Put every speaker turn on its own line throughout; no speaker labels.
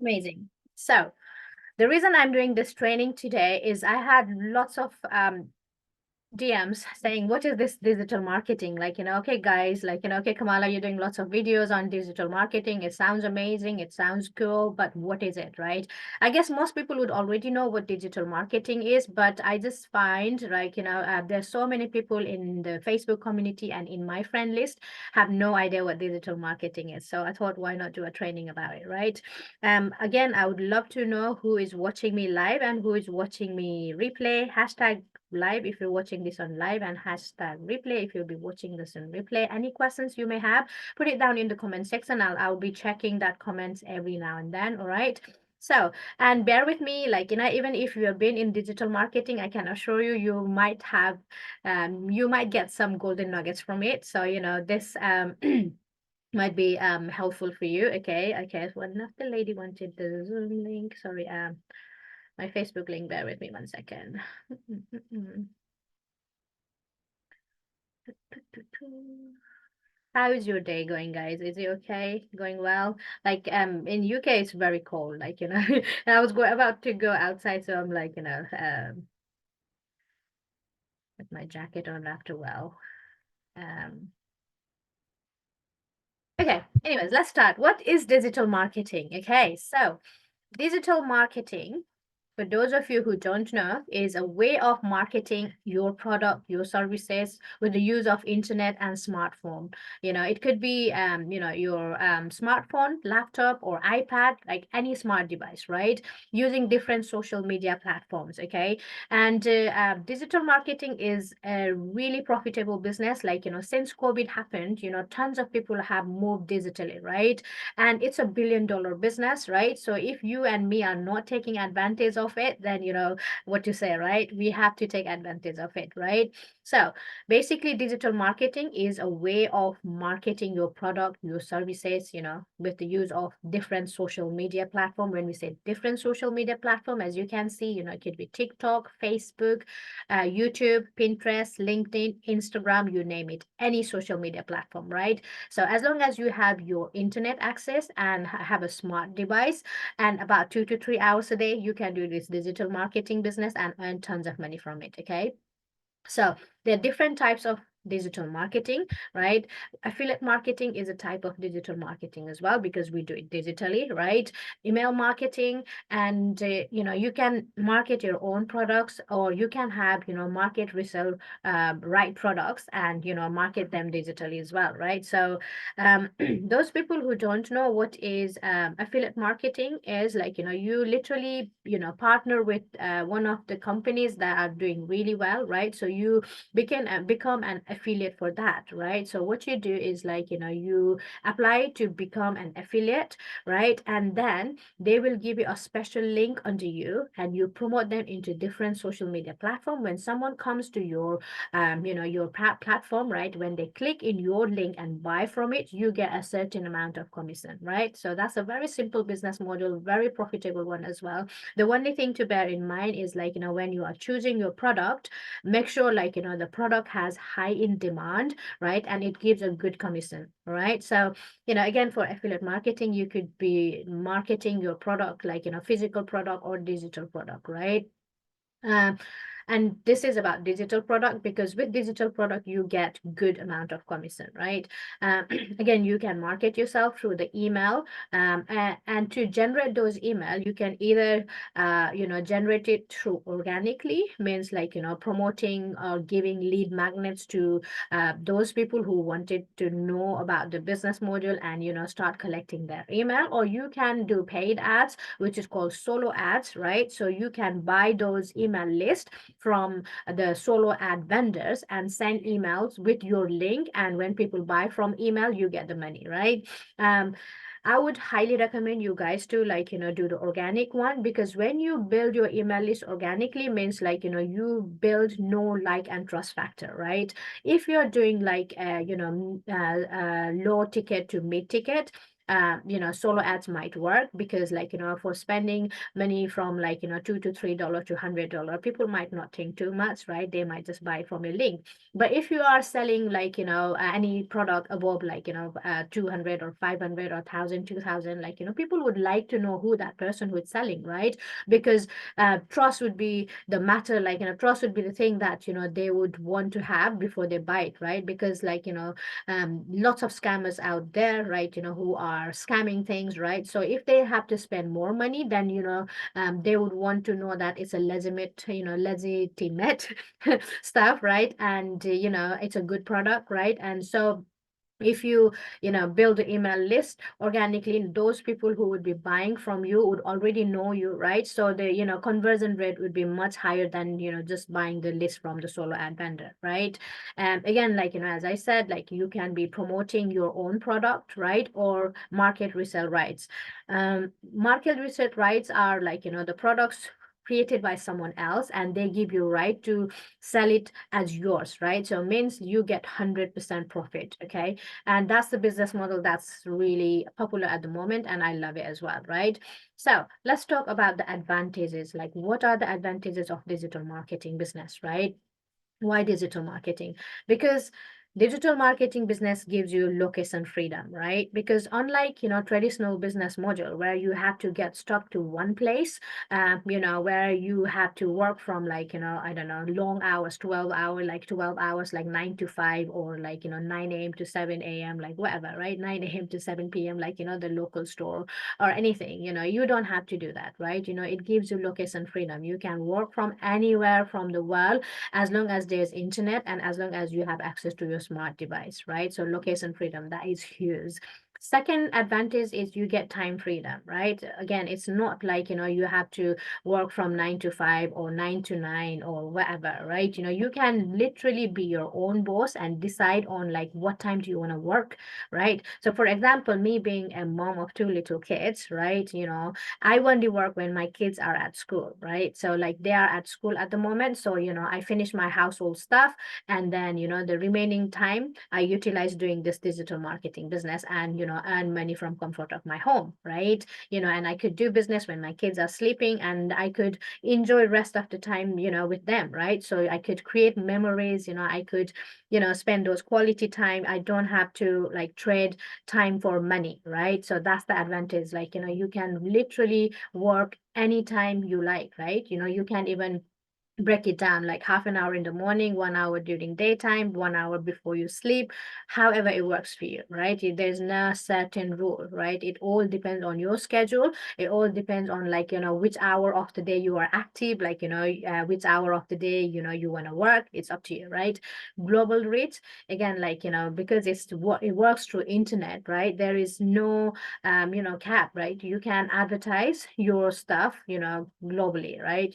Amazing. So the reason I'm doing this training today is I had lots of DMs saying, what is this digital marketing? Like, okay, guys, like, okay, Kamala, you're doing lots of videos on digital marketing. It sounds amazing. It sounds cool, but what is it, right? I guess most people would already know what digital marketing is, but I just find, like, there's so many people in the Facebook community and in my friend list have no idea what digital marketing is. So I thought, why not do a training about it, right? Again, I would love to know who is watching me live and who is watching me replay. Hashtag live if you're watching this on live, and hashtag replay if you'll be watching this on replay. Any questions you may have, put it down in the comment section. I'll be checking that comments every now and then. All right. So, and bear with me, like, even if you have been in digital marketing, I can assure you, you might get some golden nuggets from it. So, this might be helpful for you. Okay, one of the lady wanted the Zoom link. Sorry, my Facebook link. Bear with me 1 second. How is your day going, guys? Is it okay? Going well? Like in UK it's very cold, like, I was about to go outside, so I'm like, with my jacket on after well. Um okay, anyways, let's start. What is digital marketing? Okay, so digital marketing, for those of you who don't know, is a way of marketing your product, your services with the use of internet and smartphone. It could be, your smartphone, laptop, or iPad, like any smart device, right? Using different social media platforms. Okay, and digital marketing is a really profitable business. Like, since COVID happened, tons of people have moved digitally, right? And it's a $1 billion business, right? So if you and me are not taking advantage of it, then what to say, right? We have to take advantage of it, right? So basically, digital marketing is a way of marketing your product, your services, with the use of different social media platform. When we say different social media platform, as you can see, it could be TikTok, Facebook, YouTube, Pinterest, LinkedIn, Instagram, you name it, any social media platform, right? So as long as you have your internet access and have a smart device and about 2 to 3 hours a day, you can do this digital marketing business and earn tons of money from it. Okay. So there are different types of digital marketing, right? Affiliate marketing is a type of digital marketing as well, because we do it digitally, right? Email marketing, and you can market your own products, or you can have, market resell right products, and market them digitally as well, right? So those people who don't know what is affiliate marketing is, like, you literally, partner with one of the companies that are doing really well, right? So you become an affiliate for that, right? So what you do is, like, you apply to become an affiliate, right? And then they will give you a special link under you, and you promote them into different social media platform. When someone comes to your platform, right, when they click in your link and buy from it, you get a certain amount of commission, right? So that's a very simple business model, very profitable one as well. The only thing to bear in mind is, like, when you are choosing your product, make sure, like, the product has high in demand, right? And it gives a good commission, right? So again, for affiliate marketing, you could be marketing your product, like, physical product or digital product, right? um, and this is about digital product, because with digital product you get good amount of commission, right? um, Again, you can market yourself through the email, and to generate those email, you can either generate it through organically, means, like, promoting or giving lead magnets to those people who wanted to know about the business model, and start collecting their email. Or you can do paid ads, which is called solo ads, right? So you can buy those email list from the solo ad vendors and send emails with your link, and when people buy from email, you get the money, right? I would highly recommend you guys to, like, do the organic one, because when you build your email list organically, means, like, you build no like and trust factor, right? If you're doing, like, low ticket to mid ticket, solo ads might work, because like, for spending money from like, $2 to $3 to $100, people might not think too much, right? They might just buy from a link. But if you are selling like, any product above like, 200 or 500 or 1,000, 2,000, like, people would like to know who that person who is selling, right? Because trust would be the matter, like, trust would be the thing that, they would want to have before they buy it, right? Because like, lots of scammers out there, right, who are scamming things, right? So if they have to spend more money, then, they would want to know that it's a legitimate stuff, right? And it's a good product, right? And so if you build an email list organically, those people who would be buying from you would already know you, right? So the conversion rate would be much higher than just buying the list from the solo ad vendor, right? And again, like, as I said, like, you can be promoting your own product, right? Or market resale rights. Market resale rights are like, the products created by someone else, and they give you right to sell it as yours, right? So it means you get 100% profit. Okay. And that's the business model that's really popular at the moment, and I love it as well, right? So let's talk about the advantages. Like, what are the advantages of digital marketing business, right? Why digital marketing? Because digital marketing business gives you location freedom, right? Because unlike traditional business model where you have to get stuck to one place, where you have to work from like I don't know, long hours, 12 hours, like 9 to 5, or like 9 a.m. to 7 a.m., like whatever, right? 9 a.m. to 7 p.m., like the local store or anything. You don't have to do that, right? It gives you location freedom. You can work from anywhere from the world, as long as there's internet and as long as you have access to your smart device, right? So location freedom, that is huge. Second advantage is you get time freedom, right? Again, it's not like you have to work from 9 to 5 or 9 to 9 or whatever, right? You can literally be your own boss and decide on like what time do you want to work, right? So for example, me being a mom of two little kids, right? I only work when my kids are at school, right? So like they are at school at the moment. So, I finish my household stuff, and then, the remaining time I utilize doing this digital marketing business and, earn money from comfort of my home, right? And I could do business when my kids are sleeping, and I could enjoy rest of the time, with them, right? So I could create memories, I could, spend those quality time. I don't have to like trade time for money, right? So that's the advantage. Like, you can literally work anytime you like, right? You can even break it down like half an hour in the morning, 1 hour during daytime, 1 hour before you sleep, however it works for you, right? There's no certain rule, right? It all depends on your schedule. It all depends on like which hour of the day you are active, like which hour of the day you want to work. It's up to you, right? Global reach, again, like because it's what it works through internet, right? There is no cap, right? You can advertise your stuff globally, right?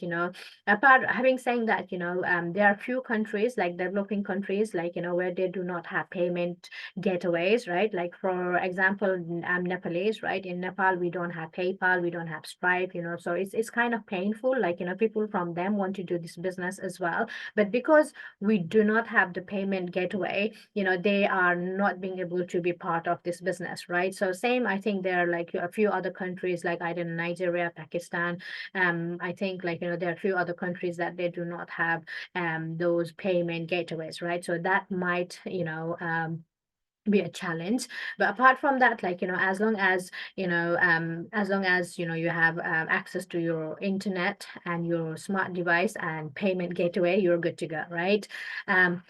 Apart having saying that, there are few countries like developing countries, like where they do not have payment gateways, right? Like for example, Nepalese, right? In Nepal we don't have PayPal, we don't have Stripe, so it's kind of painful, like people from them want to do this business as well, but because we do not have the payment gateway, they are not being able to be part of this business, right? So same, I think there are like a few other countries, like I don't know, Nigeria, Pakistan, I think like there are a few other countries that they do not have those payment gateways, right? So that might be a challenge. But apart from that, like as long as you have access to your internet and your smart device and payment gateway, you're good to go, right? um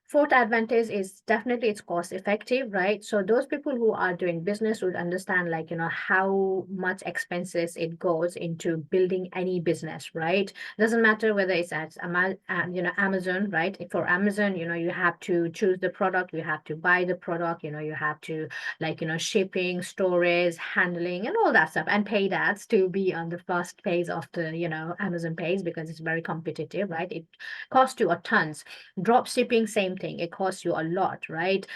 Fourth advantage is definitely it's cost effective, right? So those people who are doing business would understand like how much expenses it goes into building any business, right? Doesn't matter whether it's at Amazon, right? For Amazon, you have to choose the product, you have to buy the product, you have to like shipping, storage, handling, and all that stuff, and paid ads to be on the first page of the Amazon page, because it's very competitive, right? It costs you a tons. Drop shipping, same something, it costs you a lot, right?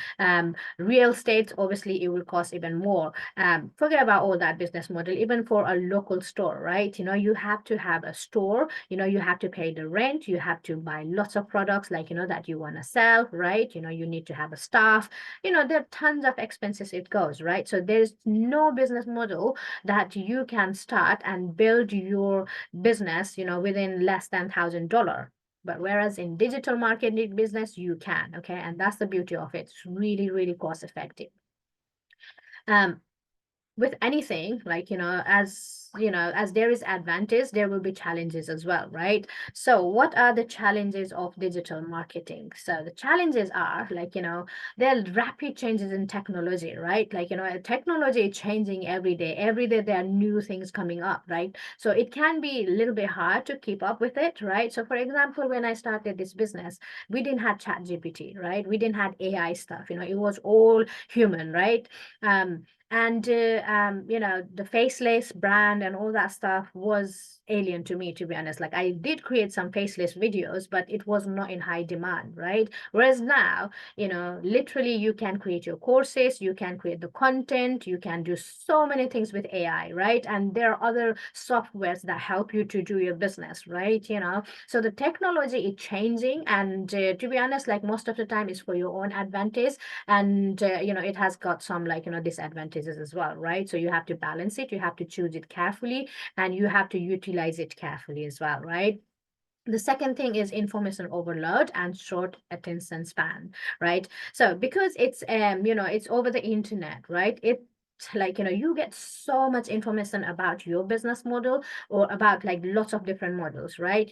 Real estate, obviously, it will cost even more. Forget about all that business model, even for a local store, right? You have to have a store, you have to pay the rent, you have to buy lots of products, like, that you want to sell, right? You need to have a staff, there are tons of expenses it goes, right? So there's no business model that you can start and build your business, within less than $1,000. But whereas in digital marketing business, you can, okay? And that's the beauty of it. It's really, really cost effective. Um, with anything, like, as there is advantage, there will be challenges as well, right? So what are the challenges of digital marketing? So the challenges are, like, there are rapid changes in technology, right? Like, technology is changing every day there are new things coming up, right? So it can be a little bit hard to keep up with it, right? So for example, when I started this business, we didn't have ChatGPT, right? We didn't have AI stuff, it was all human, right? And the faceless brand and all that stuff was alien to me, to be honest. Like, I did create some faceless videos, but it was not in high demand, right? Whereas now, literally, you can create your courses, you can create the content, you can do so many things with AI, right? And there are other softwares that help you to do your business, right? So the technology is changing, and to be honest, like, most of the time is for your own advantage. And it has got some, like, disadvantages as well, right? So you have to balance it, you have to choose it carefully, and you have to utilize it carefully as well, right? The second thing is information overload and short attention span, right? So because it's over the internet, right? Like, you get so much information about your business model, or about, like, lots of different models, right?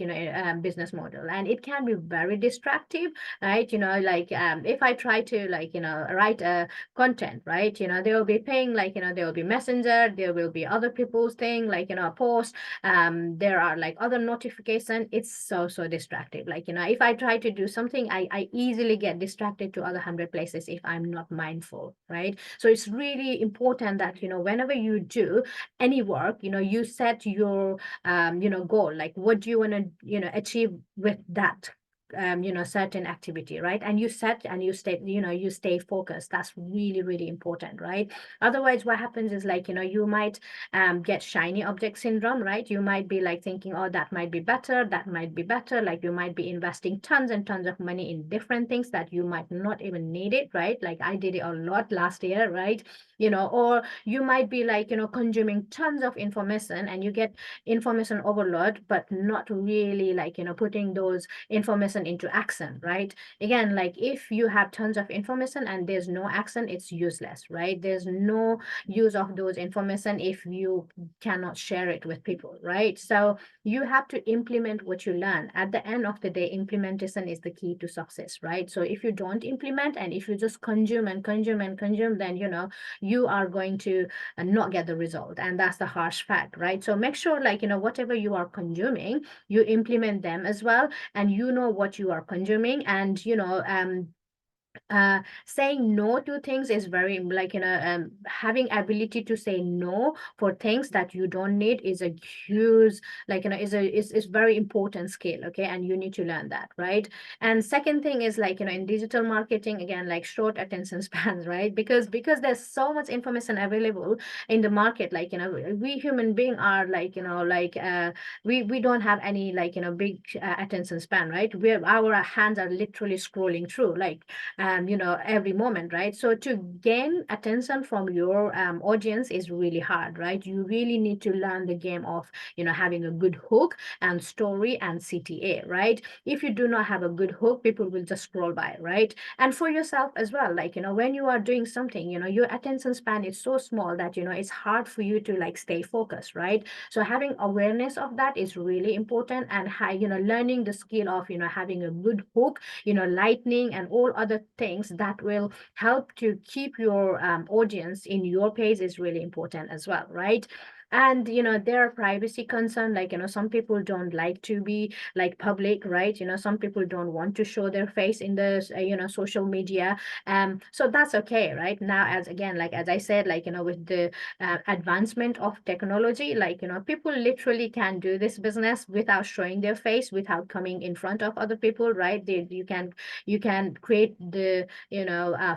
Business model, and it can be very distractive, right? Like, if I try to, like, write a content, right? They will be paying, like, there will be messenger, there will be other people's thing, like, a post, there are, like, other notification. It's so distractive. Like, if I try to do something, I easily get distracted to other 100 places if I'm not mindful, right? So it's really important that, whenever you do any work, you set your goal, like, what do you want to achieve with that certain activity, right? And you set and you stay focused. That's really, really important, right? Otherwise, what happens is, like, you might get shiny object syndrome, right? You might be, like, thinking, oh, that might be better, that might be better. Like, you might be investing tons and tons of money in different things that you might not even need it, right? Like, I did it a lot last year, right? Or you might be, like, consuming tons of information, and you get information overload, but not really, like, putting those information into action, right? Again, like, if you have tons of information and there's no action, it's useless, right? There's no use of those information if you cannot share it with people, right? So you have to implement what you learn. At the end of the day, implementation is the key to success, right? So if you don't implement, and if you just consume and consume and consume, then you are going to not get the result, and that's the harsh fact, right? So make sure, like, whatever you are consuming, you implement them as well, and you know what you are consuming. And saying no to things is very, like, having ability to say no for things that you don't need is a huge, like, is very important skill, okay? And you need to learn that, right? And second thing is, like, in digital marketing, again, like, short attention spans, right? Because there's so much information available in the market, like, we human being are, like, we don't have any, like, big attention span, right? Our hands are literally scrolling through, like, every moment, right? So to gain attention from your audience is really hard, right? You really need to learn the game of having a good hook and story and CTA, right? If you do not have a good hook, people will just scroll by, right? And for yourself as well, like, when you are doing something, your attention span is so small that it's hard for you to, like, stay focused, right? So having awareness of that is really important, and learning the skill of having a good hook, lightning and all other things that will help to keep your audience in your page is really important as well, right? And there are privacy concern, like some people don't like to be like public, right? Some people don't want to show their face in the social media. So that's okay, right? Now, as again, like as I said, like with the advancement of technology, like people literally can do this business without showing their face, without coming in front of other people, right? You can create the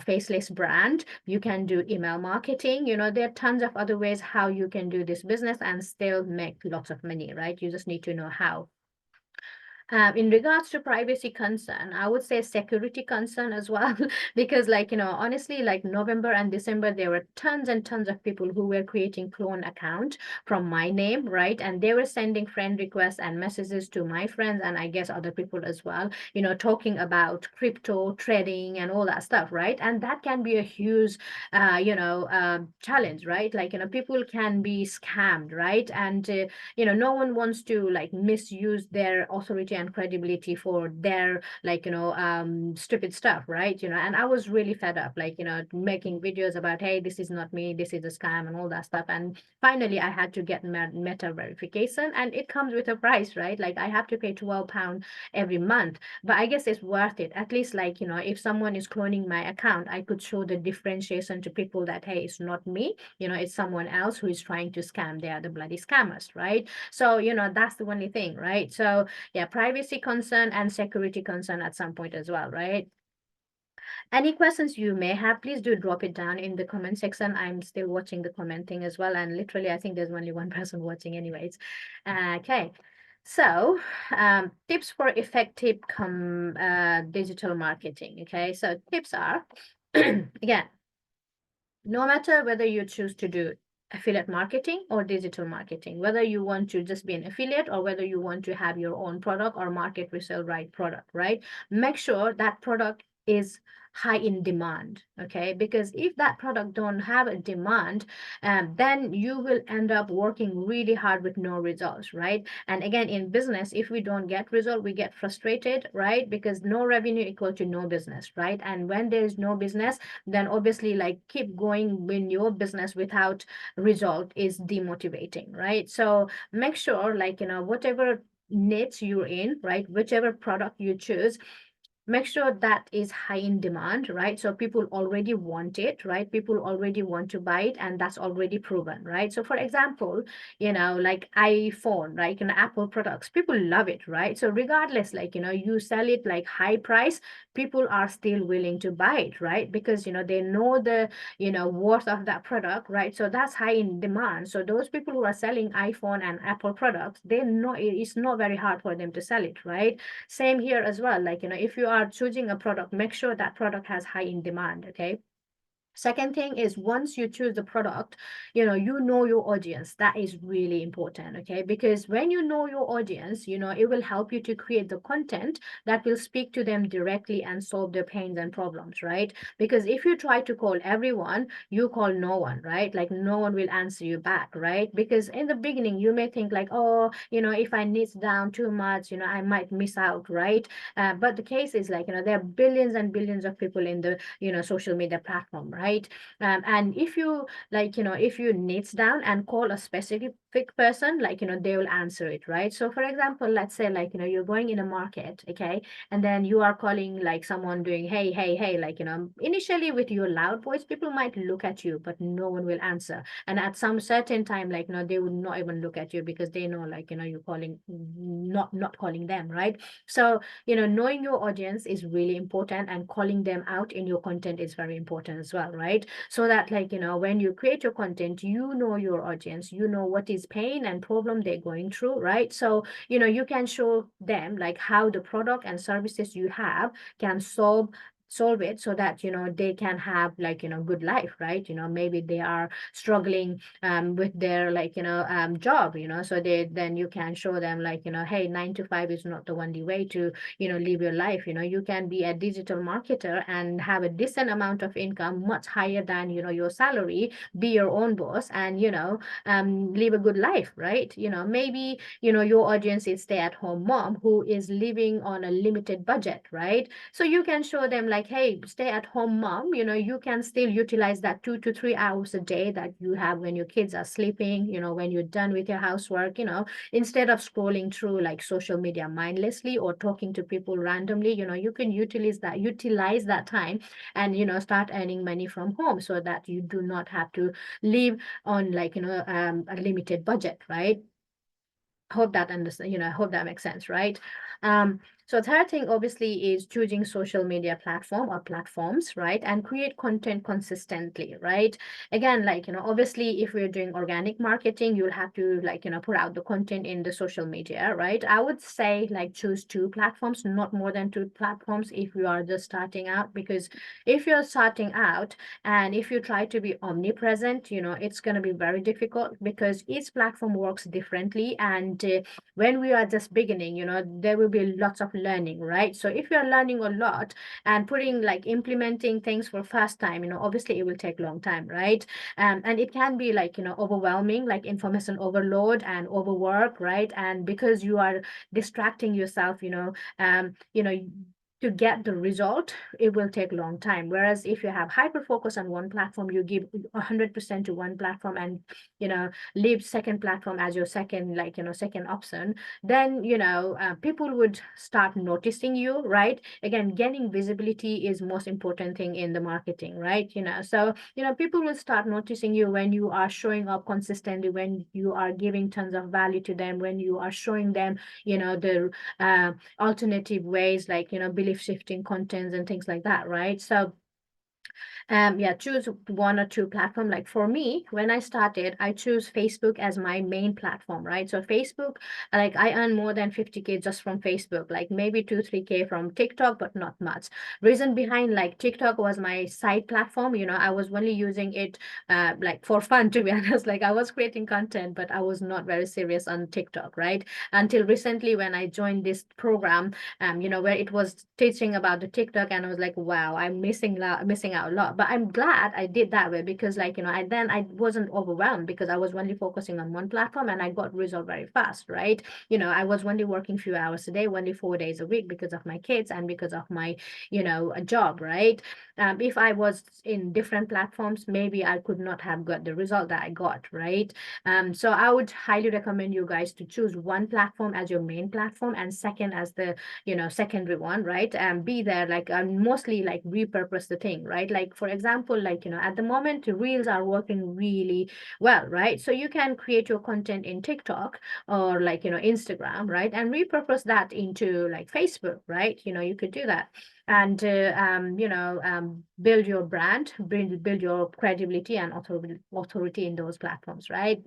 faceless brand. You can do email marketing. There are tons of other ways how you can do this business and still make lots of money, right? You just need to know how. In regards to privacy concern, I would say security concern as well, because honestly, like November and December, there were tons and tons of people who were creating clone account from my name, right? And they were sending friend requests and messages to my friends, and I guess other people as well, talking about crypto trading and all that stuff, right? And that can be a huge, challenge, right? People can be scammed, right? And no one wants to like misuse their authority and credibility for their stupid stuff, right? And I was really fed up, like making videos about, hey, this is not me, this is a scam and all that stuff. And finally I had to get meta verification, and it comes with a price, right? Like I have to pay 12 pound every month, but I guess it's worth it. At least if someone is cloning my account, I could show the differentiation to people that, hey, it's not me, it's someone else who is trying to scam. They are the bloody scammers, right? So that's the only thing, right? So yeah, privacy concern and security concern at some point as well, right? Any questions you may have, please do drop it down in the comment section. I'm still watching the comment thing as well, and literally I think there's only one person watching anyways. Okay, so tips for effective digital marketing. Okay, so tips are again, no matter whether you choose to do affiliate marketing or digital marketing, whether you want to just be an affiliate or whether you want to have your own product or market resell right product, right? Make sure that product is high in demand, okay? Because if that product don't have a demand, then you will end up working really hard with no results, right? And again, in business, if we don't get result, we get frustrated, right? Because no revenue equal to no business, right? And when there is no business, then obviously like keep going in your business without result is demotivating, right? So make sure whatever niche you're in, right, whichever product you choose, make sure that is high in demand, right? So people already want it, right? People already want to buy it, and that's already proven, right? So for example, like iPhone, right? Apple products, people love it, right? So regardless, you sell it like high price, people are still willing to buy it, right? Because they know the worth of that product, right? So that's high in demand. So those people who are selling iPhone and Apple products, they know it's not very hard for them to sell it, right? Same here as well. If you are choosing a product, make sure that product has high in demand, okay? Second thing is, once you choose the product, you know your audience. That is really important, okay? Because when you know your audience, it will help you to create the content that will speak to them directly and solve their pains and problems, right? Because if you try to call everyone, you call no one, right? Like no one will answer you back, right? Because in the beginning, you may think like, oh, if I niche down too much, I might miss out, right? But the case is there are billions and billions of people in the, social media platform, right? And if you if you niche down and call a specific person, they will answer it, right? So for example, let's say you're going in a market, okay, and then you are calling like someone doing, hey, hey, hey, initially with your loud voice, people might look at you, but no one will answer. And at some certain time, they would not even look at you because they know you're calling, not calling them, right? So knowing your audience is really important, and calling them out in your content is very important as well, right? So that when you create your content, you know your audience, you know what is pain and problem they're going through, right? So you can show them how the product and services you have can solve it, so that they can have good life, right? Maybe they are struggling with their job, so then you can show them hey, 9 to 5 is not the only way to live your life. You can be a digital marketer and have a decent amount of income, much higher than your salary, be your own boss, and live a good life, right? Maybe your audience is stay-at-home mom who is living on a limited budget, right? So you can show them like, hey, stay at home mom, you can still utilize that 2 to 3 hours a day that you have when your kids are sleeping, when you're done with your housework, instead of scrolling through like social media mindlessly or talking to people randomly, you can utilize that time and start earning money from home so that you do not have to live on like a limited budget, right? Hope that makes sense, right? So third thing obviously is choosing social media platform or platforms, right? And create content consistently, right? Again, like, obviously if we're doing organic marketing, you'll have to like, put out the content in the social media, right? I would say like choose 2 platforms, not more than 2 platforms if you are just starting out, because if you're starting out and if you try to be omnipresent, it's going to be very difficult because each platform works differently. And when we are just beginning, there will be lots of learning, right? So if you're learning a lot and putting like implementing things for first time, obviously it will take long time, right? And it can be like, overwhelming, like information overload and overwork, right? And because you are distracting yourself, to get the result, it will take a long time. Whereas if you have hyper focus on one platform, you give 100% to one platform and leave second platform as your second, like second option, then people would start noticing you, right? Again, gaining visibility is most important thing in the marketing, right? So people will start noticing you when you are showing up consistently, when you are giving tons of value to them, when you are showing them the alternative ways, like belief shifting contents and things like that, right? So yeah, choose 1 or 2 platform. Like for me, when I started, I choose Facebook as my main platform, right? So Facebook, like I earn more than 50K just from Facebook, like maybe 2 3K from TikTok, but not much. Reason behind, like, TikTok was my side platform. I was only using it like for fun, to be honest. Like I was creating content, but I was not very serious on TikTok, right? Until recently when I joined this program, where it was teaching about the TikTok, and I was like, wow, I'm missing out a lot. But I'm glad I did that way because, like, I wasn't overwhelmed because I was only focusing on one platform and I got result very fast, right? I was only working few hours a day, only 4 days a week because of my kids and because of my, a job, right? If I was in different platforms, maybe I could not have got the result that I got, right? So I would highly recommend you guys to choose one platform as your main platform and second as the secondary one, right? And be there, like, mostly like repurpose the thing, right? Like for example, like at the moment reels are working really well, right? So you can create your content in TikTok or like Instagram, right? And repurpose that into like Facebook, right? You could do that. And build your brand, build your credibility and authority in those platforms, right?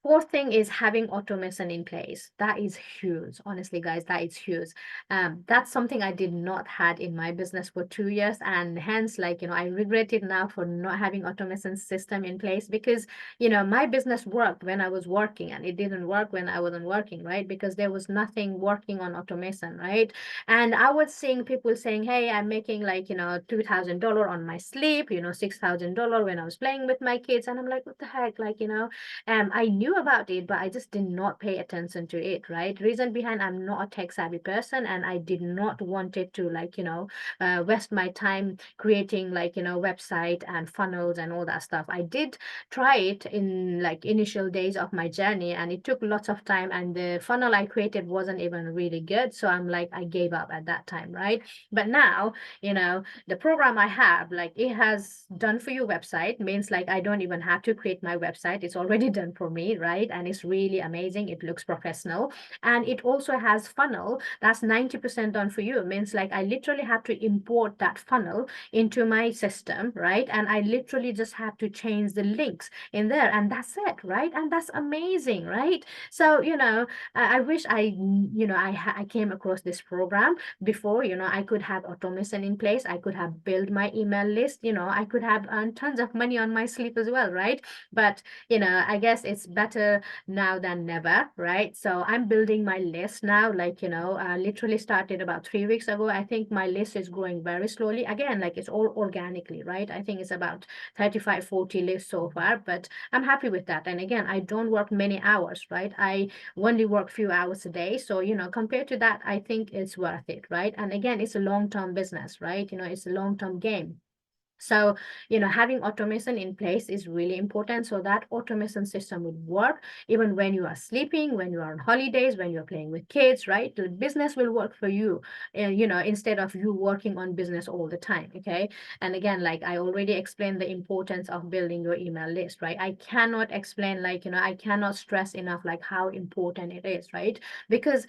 Fourth thing is having automation in place. That is huge. Honestly, guys, that is huge. That's something I did not had in my business for 2 years, and hence, like, I regret it now for not having automation system in place because, my business worked when I was working and it didn't work when I wasn't working, right? Because there was nothing working on automation, right? And I was seeing people saying, hey, I'm making like, $2,000 on my sleep, $6,000 when I was playing with my kids. And I'm like, what the heck? Like, I knew about it, but I just did not pay attention to it, right? Reason behind, I'm not a tech savvy person and I did not want it to, like, waste my time creating like, website and funnels and all that stuff. I did try it in like initial days of my journey and it took lots of time and the funnel I created wasn't even really good. So I'm like, I gave up at that time, right? But now, the program I have, like, it has done for you website, means like I don't even have to create my website. It's already done for me, right? And it's really amazing. It looks professional. And it also has funnel that's 90% done for you. It means like I literally have to import that funnel into my system, right? And I literally just have to change the links in there and that's it, right? And that's amazing, right? So, I wish I came across this program before. I could have automation in place. I could have built my email list. I could have earned tons of money on my sleep as well, right? But I guess it's better better now than never, right? So I'm building my list now, like, I literally started about 3 weeks ago. I think my list is growing very slowly. Again, like it's all organically, right? I think it's about 35, 40 lists so far, but I'm happy with that. And again, I don't work many hours, right? I only work few hours a day. So, compared to that, I think it's worth it, right? And again, it's a long-term business, right? It's a long-term game. So, having automation in place is really important. So that automation system would work even when you are sleeping, when you are on holidays, when you're playing with kids, right? The business will work for you, instead of you working on business all the time. Okay. And again, like I already explained the importance of building your email list, right? I cannot explain, like, I cannot stress enough, like how important it is, right? Because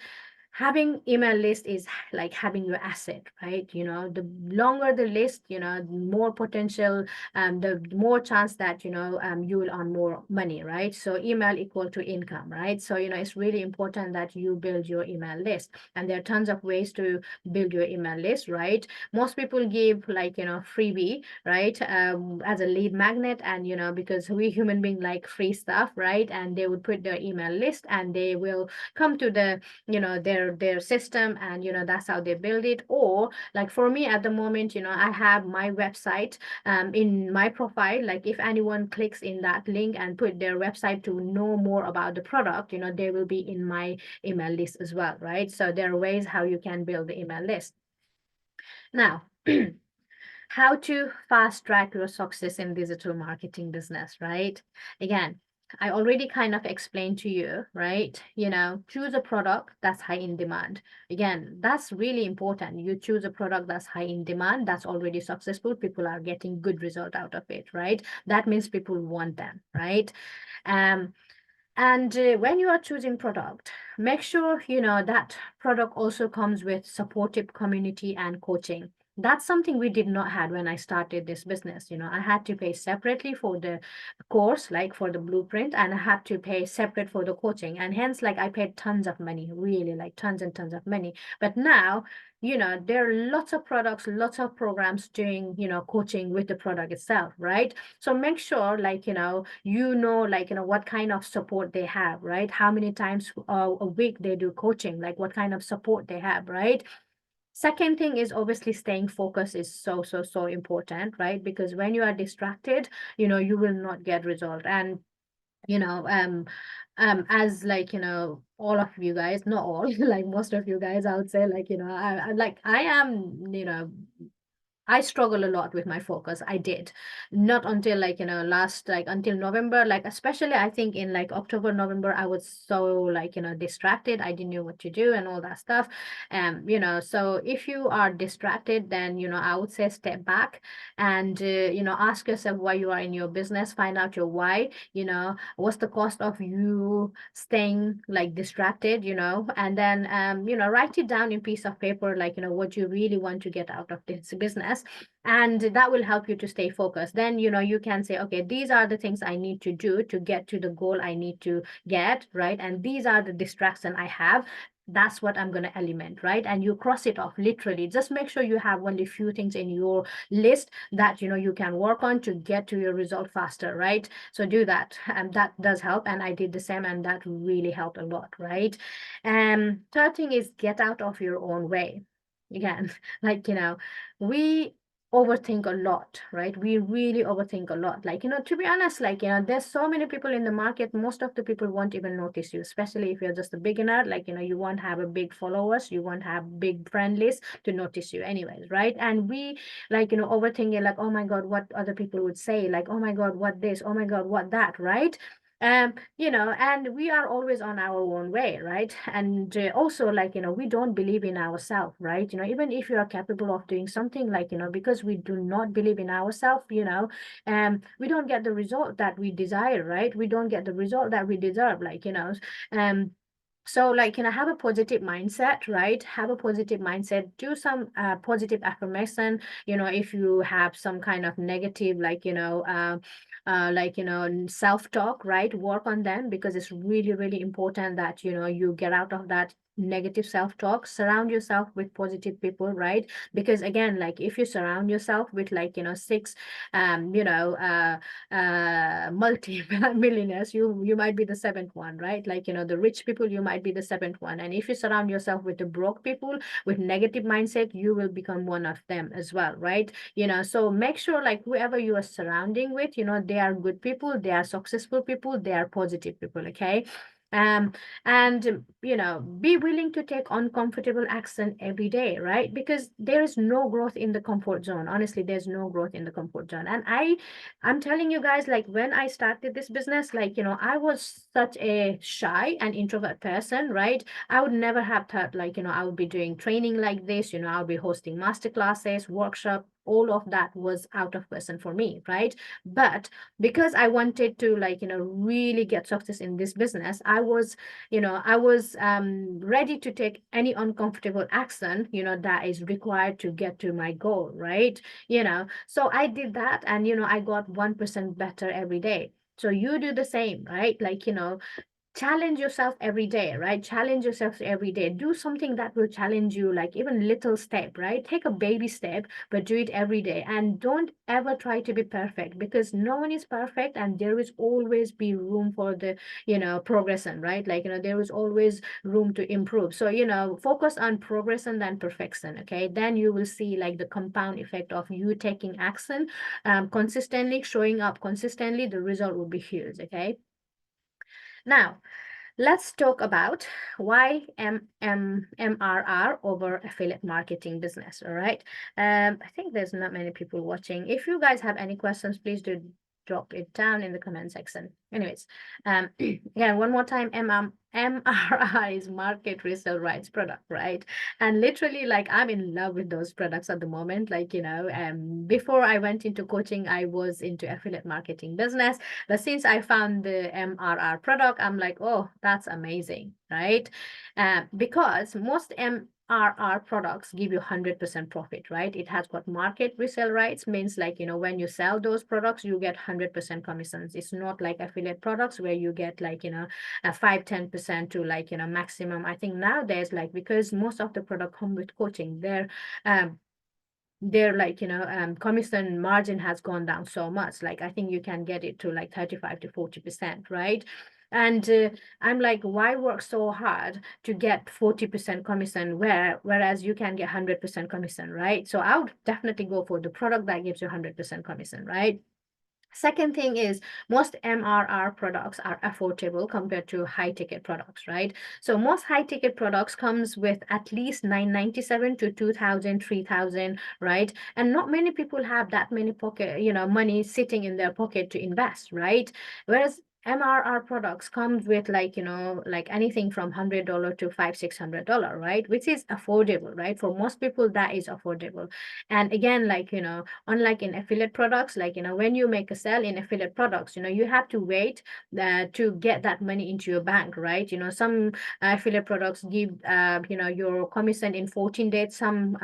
having email list is like having your asset, right? The longer the list, the more potential, the more chance that you will earn more money, right? So email equal to income, right? So it's really important that you build your email list, and there are tons of ways to build your email list, right? Most people give, like, freebie, right, as a lead magnet, and because we human being like free stuff, right? And they would put their email list and they will come to the their system, and that's how they build it. Or like for me at the moment, I have my website in my profile. Like if anyone clicks in that link and put their website to know more about the product, they will be in my email list as well, right? So there are ways how you can build the email list. Now, how to fast track your success in digital marketing business, right? Again, I already kind of explained to you, right? Choose a product that's high in demand. Again, that's really important. You choose a product that's high in demand, that's already successful. People are getting good result out of it, right? That means people want them, right? Um, and when you are choosing product, make sure that product also comes with supportive community and coaching. That's something we did not have when I started this business. I had to pay separately for the course, like for the blueprint, and I had to pay separate for the coaching. And hence, like I paid tons of money, really like tons and tons of money. But now, there are lots of products, lots of programs doing, coaching with the product itself, right? So make sure, like, like, what kind of support they have, right? How many times a week they do coaching, like what kind of support they have, right? Second thing is obviously staying focused is so, so, so important, right? Because when you are distracted, you will not get result. And, you know, um, as like, all of you guys, not all, like most of you guys, I would say, like, I am, I struggle a lot with my focus. I did. Not until like, last, like until November, like especially I think in like October, November, I was so like, distracted. I didn't know what to do and all that stuff. So if you are distracted, then, I would say step back and, ask yourself why you are in your business, find out your why, what's the cost of you staying like distracted, and then, write it down in piece of paper, like, what you really want to get out of this business, and that will help you to stay focused. Then you can say, okay, these are the things I need to do to get to the goal I need to get, right? And these are the distraction I have. That's what I'm going to eliminate, right? And you cross it off literally. Just make sure you have only few things in your list that you can work on to get to your result faster, right? So do that, and that does help. And I did the same, and that really helped a lot, right? And third thing is get out of your own way. Again, like, we overthink a lot, right? We really overthink a lot. Like, to be honest, like, there's so many people in the market. Most of the people won't even notice you, especially if you're just a beginner. Like, you won't have a big followers, you won't have big friend list to notice you anyways, right? And we like, overthinking, like, oh my God, what other people would say, like, oh my God, what this, oh my God, what that, right? And we are always on our own way, right? And also, like, we don't believe in ourselves, right? Even if you are capable of doing something, like, because we do not believe in ourselves, we don't get the result that we desire, right? We don't get the result that we deserve, like, um, so, like, have a positive mindset, right? Have a positive mindset, do some positive affirmation. If you have some kind of negative, like, like, self-talk, right? Work on them, because it's really, really important that, you get out of that negative self-talk. Surround yourself with positive people, right? Because again, like if you surround yourself with like, six multi-millionaires, you might be the seventh one, right? Like, the rich people, you might be the seventh one. And if you surround yourself with the broke people with negative mindset, you will become one of them as well, right? So make sure like whoever you are surrounding with, they are good people, they are successful people, they are positive people, okay? um and be willing to take uncomfortable action every day, right? Because there is no growth in the comfort zone. Honestly, there's no growth in the comfort zone. And I'm telling you guys, like when I started this business, like I was such a shy and introvert person, right? I would never have thought like I would be doing training like this. I'll be hosting master classes, workshop. All of that was out of question for me, right? But because I wanted to like really get success in this business, I was ready to take any uncomfortable action that is required to get to my goal, right? So I did that, and I got 1% better every day. So you do the same, right? Like challenge yourself every day, right? Challenge yourself every day. Do something that will challenge you, like even little step, right? Take a baby step, but do it every day. And don't ever try to be perfect, because no one is perfect, and there is always be room for the progression, right? Like there is always room to improve. So focus on progression than perfection, okay? Then you will see like the compound effect of you taking action consistently, showing up consistently. The result will be huge, okay? Now, let's talk about why MRR over affiliate marketing business. All right. I think there's not many people watching. If you guys have any questions, please do drop it down in the comment section. Anyways, again, one more time, MRR is market resale rights product, right? And literally, like I'm in love with those products at the moment. Like, before I went into coaching, I was into affiliate marketing business. But since I found the MRR product, I'm like, oh, that's amazing, right? Because most MRR products give you 100% profit, right? It has got market resale rights, means like, when you sell those products, you get 100% commissions. It's not like affiliate products where you get like, a 5-10% to like, maximum. I think nowadays, like, because most of the product come with coaching, um, their like commission margin has gone down so much. Like I think you can get it to like 35 to 40%, right? And I'm like, why work so hard to get 40% commission whereas you can get 100% commission, right? So I would definitely go for the product that gives you 100% commission, right? Second thing is most MRR products are affordable compared to high ticket products, right? So most high ticket products comes with at least 997 to 2000, 3000, right? And not many people have that many pocket, money sitting in their pocket to invest, right? Whereas MRR products comes with like, like anything from $100 to $500-600, right? Which is affordable, right? For most people, that is affordable. And again, like, unlike in affiliate products, like when you make a sell in affiliate products, you have to wait to get that money into your bank, right? Some affiliate products give your commission in 14 days. Some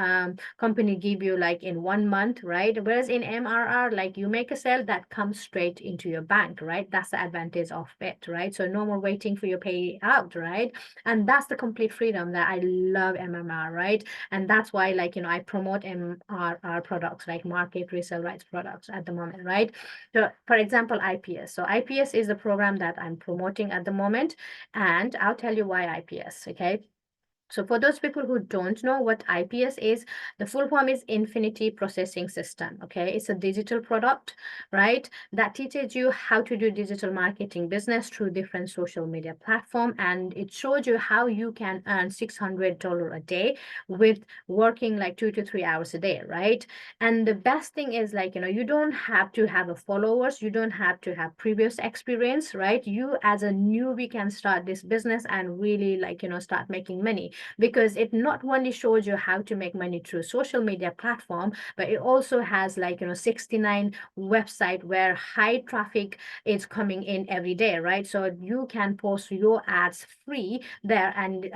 company give you like in 1 month, right? Whereas in MRR, like you make a sell that comes straight into your bank, right? That's the advantage of it, right? So no more waiting for your payout, right? And that's the complete freedom that I love MMR, right? And that's why, like, I promote MRR products, like market resale rights products at the moment, right? So for example, IPS. So IPS is the program that I'm promoting at the moment, and I'll tell you why IPS, okay? So for those people who don't know what IPS is, the full form is Infinity Processing System. Okay, it's a digital product, right? That teaches you how to do digital marketing business through different social media platform, and it shows you how you can earn $600 a day with working like 2 to 3 hours a day, right? And the best thing is like you don't have to have a followers, you don't have to have previous experience, right? You as a newbie can start this business and really like start making money, because it not only shows you how to make money through social media platform, but it also has like 69 website where high traffic is coming in every day, right? So you can post your ads free there and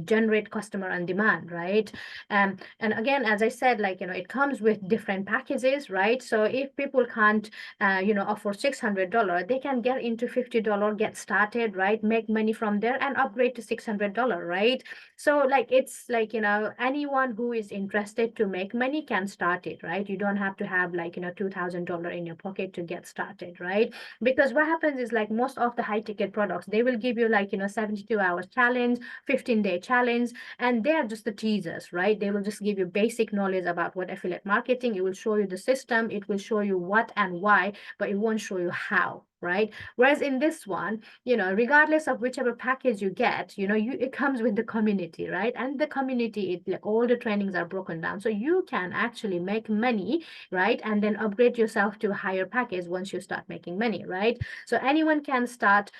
generate customer on demand, right? And again, as I said, like it comes with different packages, right? So if people can't offer $600, they can get into $50, get started, right? Make money from there and upgrade to $600, right? right? So like it's like, anyone who is interested to make money can start it, right? You don't have to have like, $2,000 in your pocket to get started, right? Because what happens is like most of the high ticket products, they will give you like, 72 hours challenge, 15-day challenge, and they are just the teasers, right? They will just give you basic knowledge about what affiliate marketing. It will show you the system, it will show you what and why, but it won't show you how, right? Whereas in this one, regardless of whichever package you get, it comes with the community, right? And the community, it like all the trainings are broken down, so you can actually make money, right? And then upgrade yourself to a higher package once you start making money, right? So anyone can start,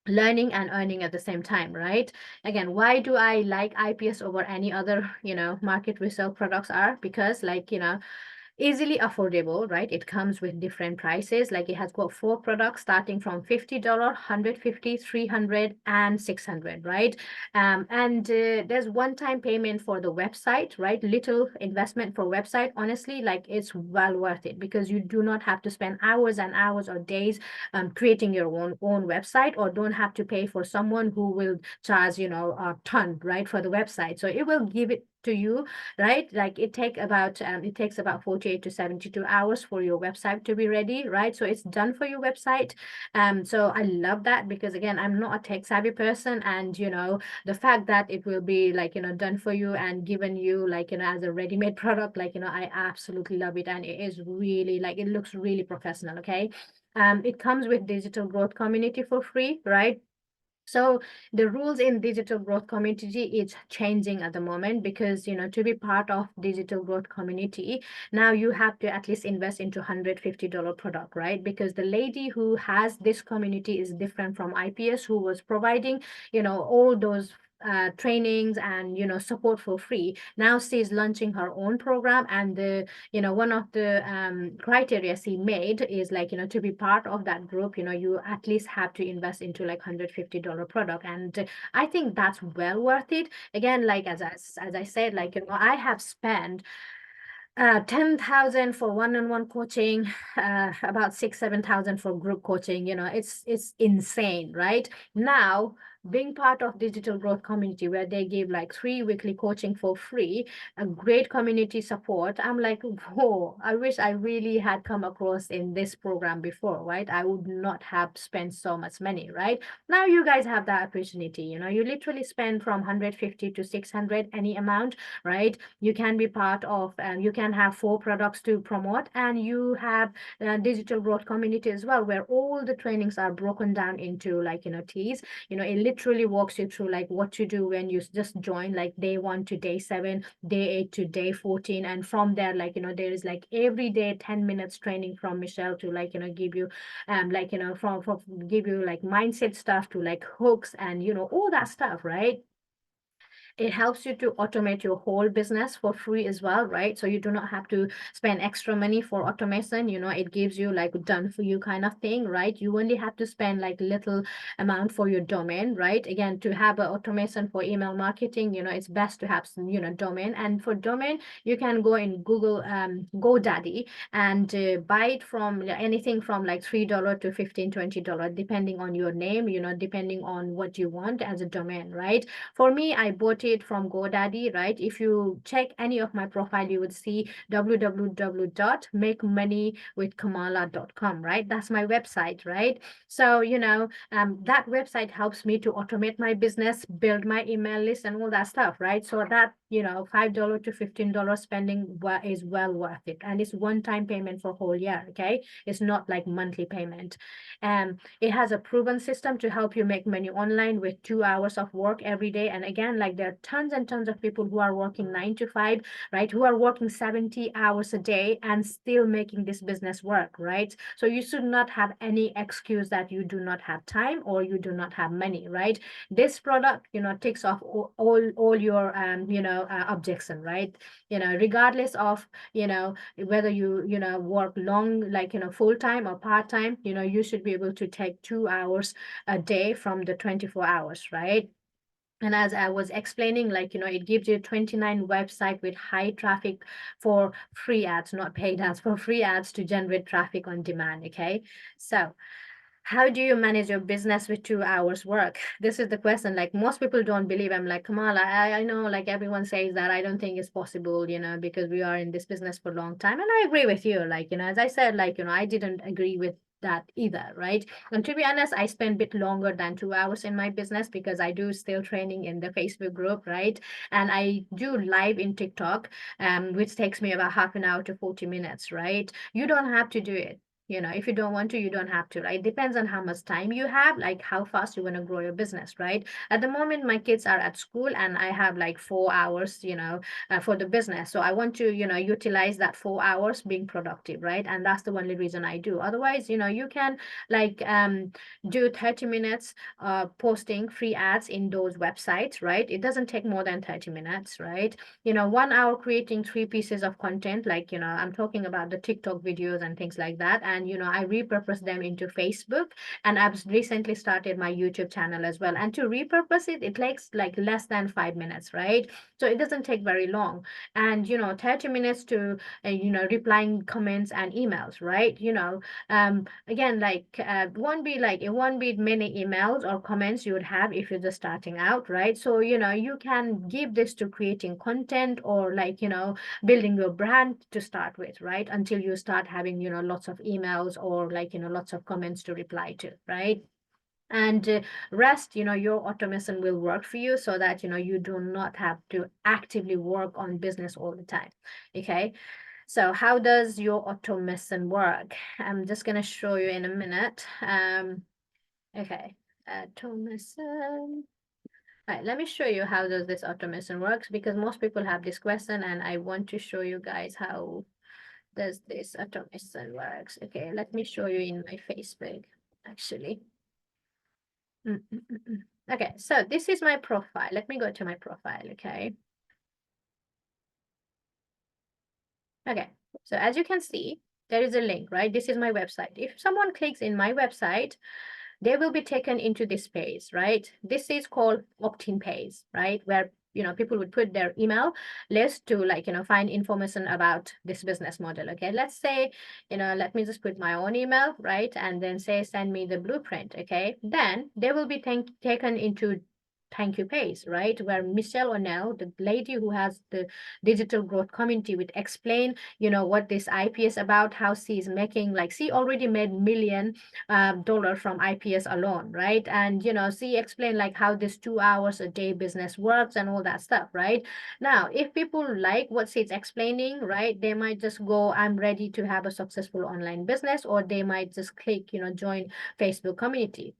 learning and earning at the same time, right? Again, why do I like IPS over any other, market resale products are because like, easily affordable, right? It comes with different prices. Like it has got 4 products starting from $50, 150, 300, and 600, right? And there's one-time payment for the website, right? Little investment for website. Honestly, like it's well worth it because you do not have to spend hours and hours or days creating your own website, or don't have to pay for someone who will charge, a ton, right, for the website. So it will give it to you, right? Like it takes about 48 to 72 hours for your website to be ready, right? So it's done for your website. So I love that because again, I'm not a tech savvy person, and the fact that it will be like, done for you and given you like, as a ready-made product, like, I absolutely love it, and it is really like it looks really professional. Okay. It comes with digital growth community for free, right? So the rules in digital growth community is changing at the moment because, to be part of digital growth community, now you have to at least invest into $150 product, right? Because the lady who has this community is different from IPS, who was providing, all those trainings and, support for free. Now she's launching her own program, and one of the criteria she made is like, to be part of that group, you at least have to invest into like $150 product. And I think that's well worth it. Again, like as I said, like, I have spent 10,000 for one-on-one coaching, about 6, 7,000 for group coaching. It's insane, right? Now, being part of digital growth community where they give like 3 weekly coaching for free, a great community support. I'm like, whoa, I wish I really had come across in this program before, right? I would not have spent so much money, right? Now you guys have that opportunity. You literally spend from 150 to 600, any amount, right? You can be part of, you can have 4 products to promote, and you have digital growth community as well, where all the trainings are broken down into like, teas. It literally walks you through like what to do when you just join, like day 1 to day 7, day 8 to day 14. And from there, like, there is like every day 10 minutes training from Michelle to like, give you like, from give you like mindset stuff to like hooks and all that stuff, right? It helps you to automate your whole business for free as well, right? So you do not have to spend extra money for automation. It gives you like done for you kind of thing, right? You only have to spend like little amount for your domain, right? Again, to have an automation for email marketing, it's best to have some, domain. And for domain, you can go in Google, GoDaddy, and buy it from anything from like $3 to $15, $20, depending on your name, depending on what you want as a domain, right? For me, I bought it from GoDaddy, right? If you check any of my profile, you would see www.makemoneywithkamala.com, right? That's my website, right? So, that website helps me to automate my business, build my email list, and all that stuff, right? So that, $5 to $15 spending is well worth it. And it's one-time payment for whole year, okay? It's not like monthly payment. It has a proven system to help you make money online with 2 hours of work every day. And again, like there are tons and tons of people who are working 9 to 5, right? Who are working 70 hours a day and still making this business work, right? So you should not have any excuse that you do not have time or you do not have money, right? This product, takes off all your, objection, right? Regardless of, whether you, work long, like, full time or part time, you should be able to take 2 hours a day from the 24 hours, right? And as I was explaining, like, it gives you 29 website with high traffic for free ads, not paid ads, for free ads to generate traffic on demand. Okay. So how do you manage your business with 2 hours work? This is the question. Like most people don't believe. I'm like, Kamala, I know like everyone says that. I don't think it's possible, because we are in this business for a long time. And I agree with you. Like, as I said, like, I didn't agree with that either, right? And to be honest, I spend a bit longer than 2 hours in my business because I do still training in the Facebook group, right? And I do live in TikTok, which takes me about half an hour to 40 minutes, right? You don't have to do it. If you don't want to, you don't have to, right? Depends on how much time you have, like how fast you want to grow your business, right? At the moment, my kids are at school and I have like 4 hours, for the business. So I want to, utilize that 4 hours being productive, right? And that's the only reason I do. Otherwise, you can like do 30 minutes posting free ads in those websites, right? It doesn't take more than 30 minutes, right? 1 hour creating 3 pieces of content, like, I'm talking about the TikTok videos and things like that. And, I repurpose them into Facebook. And I've recently started my YouTube channel as well. And to repurpose it, it takes like less than 5 minutes, right? So it doesn't take very long. And, 30 minutes to, replying comments and emails, right? Again, like, it won't be many emails or comments you would have if you're just starting out, right? So, you can give this to creating content or like, building your brand to start with, right? Until you start having, lots of emails or like, lots of comments to reply to, right? And rest, your automation will work for you so that, you do not have to actively work on business all the time. Okay. So how does your automation work? I'm just going to show you in a minute. Okay. Automation. All right, let me show you how does this automation works because most people have this question and I want to show you guys how does this automation works. Okay, let me show you in my Facebook actually. Okay, so this is my profile. Let me go to my profile, okay? Okay, so as you can see, there is a link, right? This is my website. If someone clicks in my website, they will be taken into this page, right? This is called opt-in page, right? Where people would put their email list to like find information about this business model. Okay, let's say let me just put my own email, right? And then say send me the blueprint. Okay, then they will be taken into thank you page, right? Where Michelle O'Neill, the lady who has the digital growth community, would explain what this IPS about, how she's making, like she already made $1 million from IPS alone, right? And she explained like how this 2 hours a day business works and all that stuff, right? Now, if people like what she's explaining, right, they might just go, I'm ready to have a successful online business, or they might just click, join Facebook community.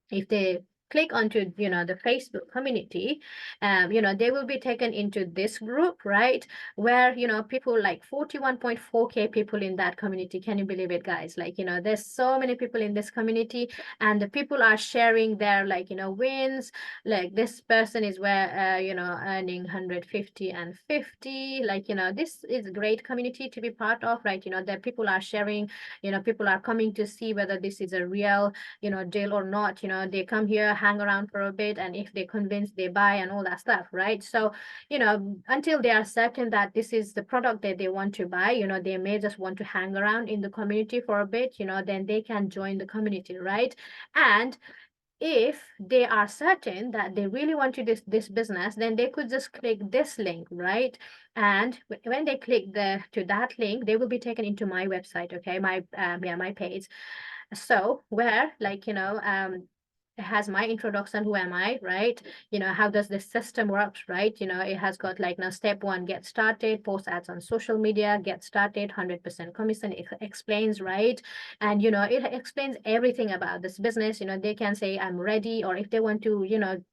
If they click onto the Facebook community, they will be taken into this group, right, where people like 41.4K people in that community. Can you believe it, guys? Like there's so many people in this community, and the people are sharing their like wins. Like this person is where earning 150 and 50. Like this is a great community to be part of, right? That people are sharing, people are coming to see whether this is a real deal or not. They come here, hang around for a bit, and if they're convinced, they buy and all that stuff, right? So until they are certain that this is the product that they want to buy, they may just want to hang around in the community for a bit, then they can join the community, right? And if they are certain that they really want to this business, then they could just click this link, right? And when they click to that link, they will be taken into my website, okay, my page. So where like it has my introduction, who am I, right? How does this system works, right? It has got like now step one, get started, post ads on social media, get started, 100% commission. It explains, right? And it explains everything about this business. They can say I'm ready, or if they want to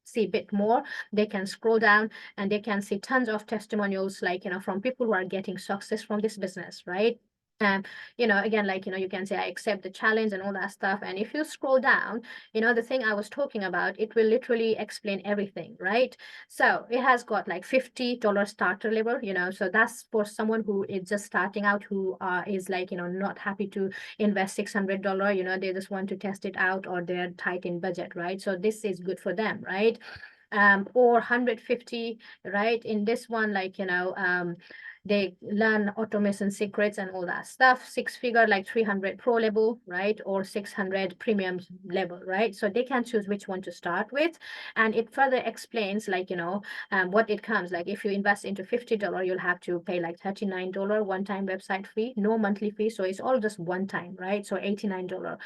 see a bit more, they can scroll down and they can see tons of testimonials, like from people who are getting success from this business, right? And again, like you can say I accept the challenge and all that stuff. And if you scroll down, the thing I was talking about, it will literally explain everything, right? So it has got like $50 starter level, so that's for someone who is just starting out, who is like not happy to invest $600, they just want to test it out, or they're tight in budget, right? So this is good for them, right? or 150, right? In this one, like, they learn automation secrets and all that stuff. 6-figure, like 300 pro level, right? Or 600 premium level, right? So they can choose which one to start with. And it further explains, like, what it comes. Like if you invest into $50, you'll have to pay like $39 one-time website fee, no monthly fee. So it's all just one time, right? So $89.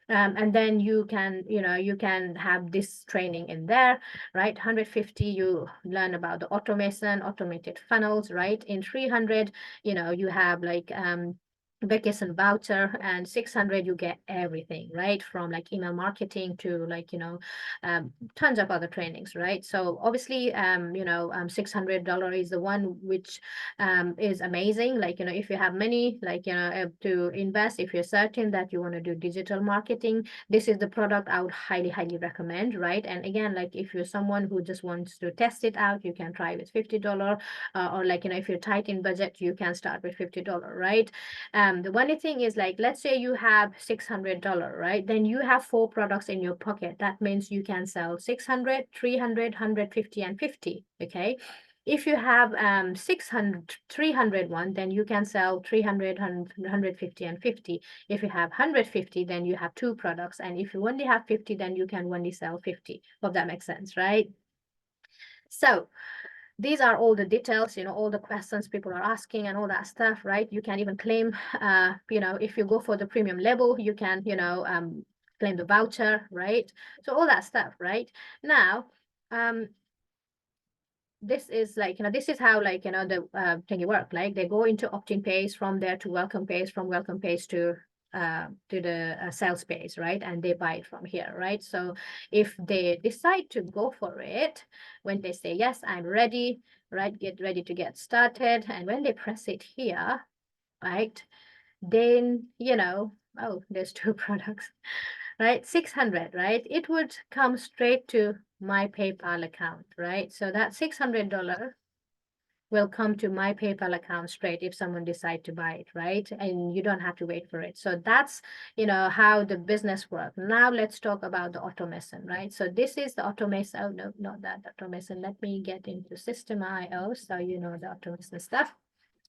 And then you can, you can have this training in there, right? 150, you learn about the automation, automated funnels, right? In 300, you have like vacation voucher, and 600 you get everything, right? From like email marketing to like, tons of other trainings, right? So obviously, $600 is the one which is amazing. Like, if you have money, like, to invest, if you're certain that you want to do digital marketing, this is the product I would highly, highly recommend, right? And again, like if you're someone who just wants to test it out, you can try with $50, or like, if you're tight in budget, you can start with $50, right? The one thing is, like, let's say you have $600, right? Then you have 4 products in your pocket. That means you can sell 600, 300, 150, and 50, okay? If you have 600, 300 one, then you can sell 300, 150, and 50. If you have 150, then you have 2 products. And if you only have 50, then you can only sell 50. Hope that makes sense, right? So these are all the details, all the questions people are asking and all that stuff, right? You can even claim, if you go for the premium level, you can, claim the voucher, right? So all that stuff, right? Now, this is like, this is how, like, the thingy work. Like they go into opt-in page, from there to welcome page, from welcome page to the sales page, right? And they buy it from here, right? So if they decide to go for it, when they say, yes, I'm ready, right? Get ready to get started. And when they press it here, right? Then, oh, there's 2 products, right? 600, right? It would come straight to my PayPal account, right? So that $600 will come to my PayPal account straight if someone decide to buy it, right? And you don't have to wait for it. So that's, how the business works. Now let's talk about the automation, right? So this is the automation. Oh, no, not that automation. Let me get into System.io so you know the automation stuff.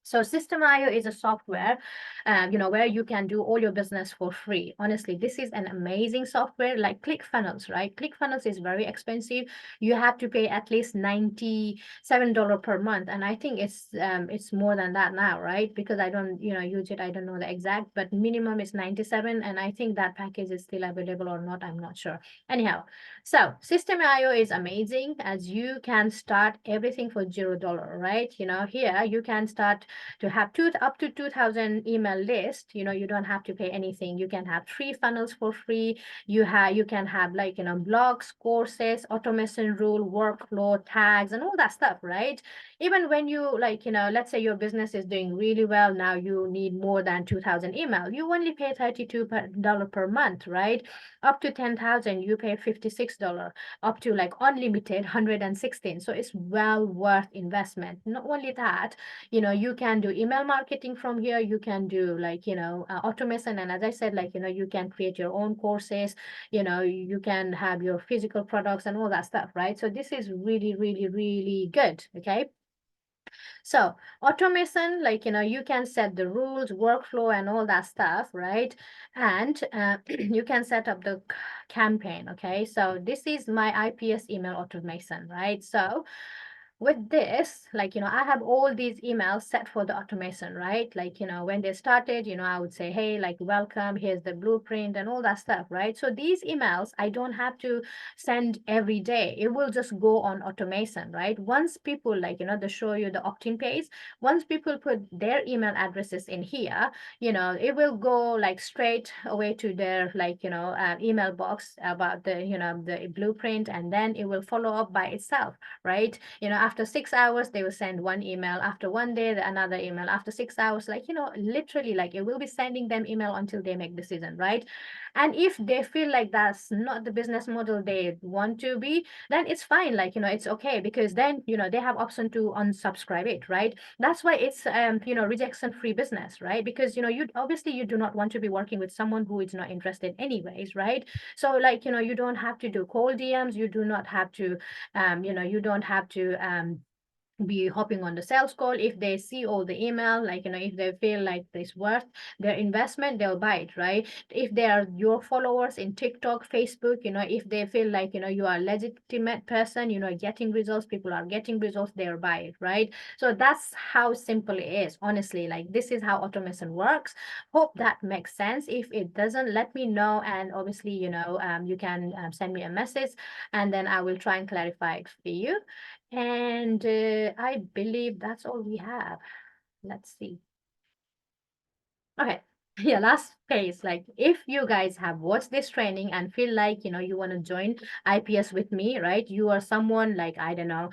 So System.io is a software, where you can do all your business for free. Honestly, this is an amazing software, like ClickFunnels, right? ClickFunnels is very expensive. You have to pay at least $97 per month, and I think it's more than that now, right? Because I don't, use it. I don't know the exact, but minimum is 97, and I think that package is still available or not. I'm not sure. Anyhow, so System.io is amazing, as you can start everything for $0, right? Here you can start to have up to 2,000 email list. You don't have to pay anything. You can have 3 funnels for free. You can have, like, blogs, courses, automation rule, workflow, tags, and all that stuff, right? Even when you, like, let's say your business is doing really well, now you need more than 2,000 email, you only pay $32 per month, right? Up to 10,000, you pay $56. Up to like unlimited, 116. So it's well worth investment. Not only that, you can do email marketing from here. You can do, like, automation. And as I said, like, you can create your own courses, you can have your physical products and all that stuff, right? So this is really, really, really good. Okay. So automation, like, you can set the rules, workflow, and all that stuff, right? And you can set up the campaign. Okay. So this is my IPS email automation, right? So with this, like, I have all these emails set for the automation, right? Like, when they started, I would say, hey, like, welcome, here's the blueprint and all that stuff, right? So these emails, I don't have to send every day. It will just go on automation, right? Once people, like, they show you the opt-in page, once people put their email addresses in here, it will go like straight away to their, like, email box about the, the blueprint, and then it will follow up by itself, right? after 6 hours, they will send one email. After one day, another email. After 6 hours, like, literally, like, it will be sending them email until they make decision, right? And if they feel like that's not the business model they want to be, then it's fine. Like, it's okay, because then, they have option to unsubscribe it, right? That's why it's rejection free business, right? Because you obviously you do not want to be working with someone who is not interested anyways, right? So, like, you don't have to do cold DMs, you do not have to you don't have to be hopping on the sales call. If they see all the email, like, if they feel like it's worth their investment, they'll buy it, right? If they are your followers in TikTok, Facebook, if they feel like, you are a legitimate person, getting results, people are getting results, they'll buy it, right? So that's how simple it is, honestly. Like, this is how automation works. Hope that makes sense. If it doesn't, let me know, and obviously, you can send me a message, and then I will try and clarify it for you. And I believe that's all we have. Let's see. Okay. Yeah, last phase. Like, if you guys have watched this training and feel like, you want to join IPS with me, right? You are someone like, I don't know,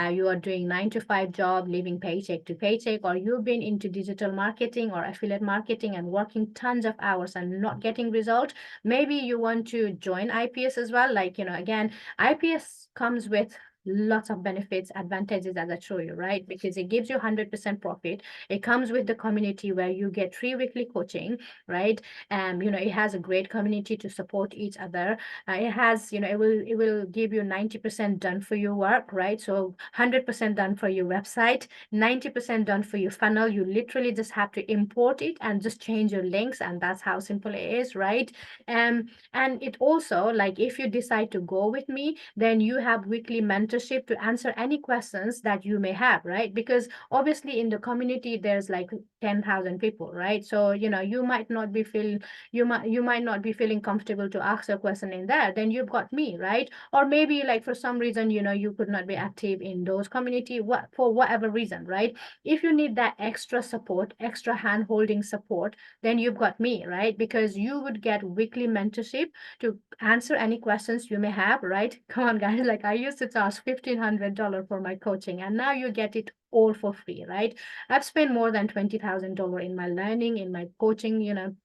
you are doing 9 to 5 job, living paycheck to paycheck, or you've been into digital marketing or affiliate marketing and working tons of hours and not getting result. Maybe you want to join IPS as well. Like, again, IPS comes with lots of benefits, advantages, as I show you, right? Because it gives you 100% profit. It comes with the community where you get 3 weekly coaching, right? It has a great community to support each other. It has, it will give you 90% done for your work, right? So 100% done for your website, 90% done for your funnel. You literally just have to import it and just change your links, and that's how simple it is, right? And it also, like, if you decide to go with me, then you have weekly mentorship to answer any questions that you may have, right? Because obviously in the community there's like 10,000 people, right? So, you might not be feel you might not be feeling comfortable to ask a question in there. Then you've got me, right? Or maybe, like, for some reason, you could not be active in those community, for whatever reason, right? If you need that extra support, extra hand holding support, then you've got me, right? Because you would get weekly mentorship to answer any questions you may have, right? Come on, guys. Like, I used to charge $1,500 for my coaching, and now you get it all for free, right? I've spent more than $20,000 in my learning, in my coaching,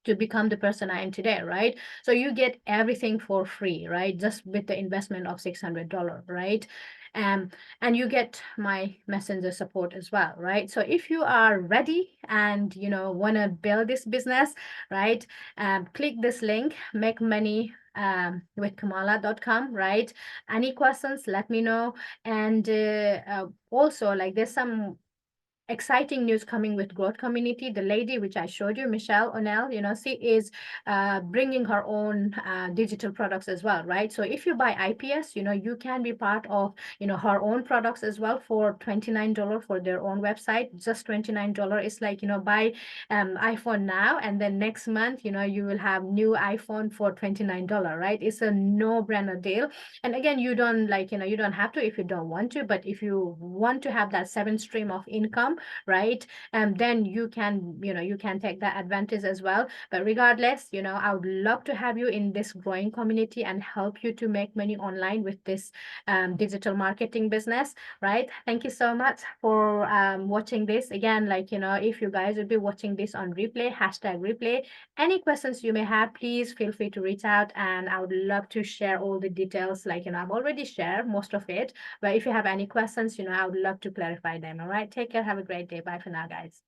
to become the person I am today, right? So you get everything for free, right? Just with the investment of $600, right? Um, and you get my messenger support as well, right? So if you are ready and want to build this business, right? Click this link, make money with kamala.com, right? Any questions, let me know. And also, like, there's some exciting news coming with growth community. The lady which I showed you, Michelle O'Neill, she is bringing her own digital products as well, right? So if you buy IPS, you can be part of her own products as well for $29 for their own website. Just $29. It's like, buy iPhone now, and then next month, you will have new iPhone for $29, right? It's a no-brainer deal. And again, you don't, like, you don't have to if you don't want to, but if you want to have that 7 stream of income, right? Then you can take that advantage as well. But regardless, I would love to have you in this growing community and help you to make money online with this digital marketing business, right? Thank you so much for watching this. Again, like, if you guys will be watching this on replay, #replay, any questions you may have, please feel free to reach out, and I would love to share all the details. Like, I've already shared most of it, but if you have any questions, I would love to clarify them. All right, take care, have a great day. Bye for now, guys.